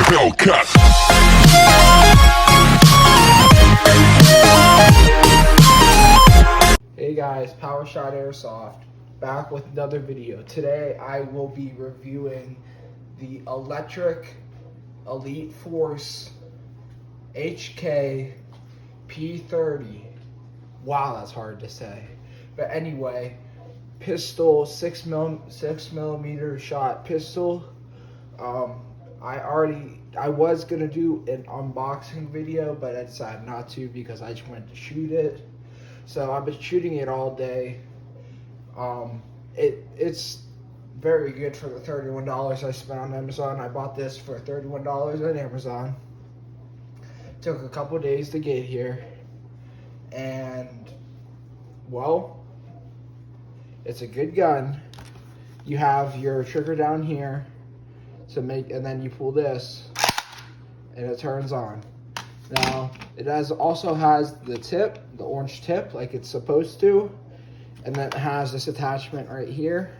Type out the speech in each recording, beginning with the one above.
Hellcat. Hey guys, Power Shot Airsoft, back with another video. Today I will be reviewing the Electric Elite Force HK P30. Wow, that's hard to say. But anyway, pistol, 6mm shot pistol. I was gonna do an unboxing video, but I decided not to because I just wanted to shoot it. So I've been shooting it all day. It's very good for the $31 I spent on Amazon. I bought this for $31 on Amazon. Took a couple days to get here, and well, it's a good gun. You have your trigger down here to make, and then you pull this, and it turns on. Now, it also has the tip, the orange tip, like it's supposed to, and then it has this attachment right here,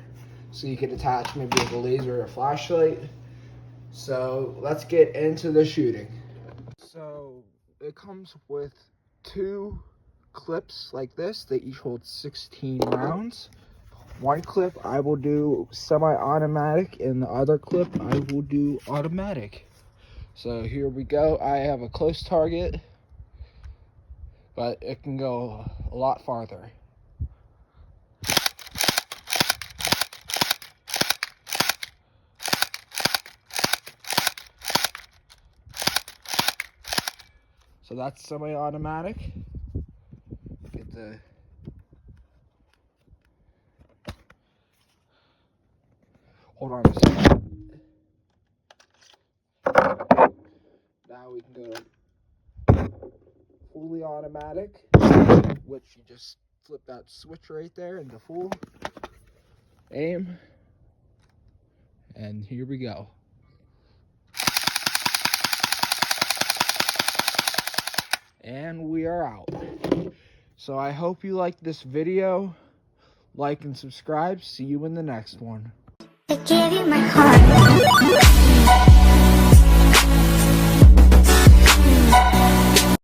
so you can attach maybe with a laser or a flashlight. So let's get into the shooting. So it comes with two clips like this. They each hold 16 rounds. One clip I will do semi-automatic, and the other clip I will do automatic. So here we go. I have a close target, but it can go a lot farther. So that's semi-automatic. Get the hold on a second. Now we can go fully automatic, which you just flip that switch right there into full aim, and here we go. And we are out. So I hope you liked this video. Like and subscribe. See you in the next one. I gave you my heart.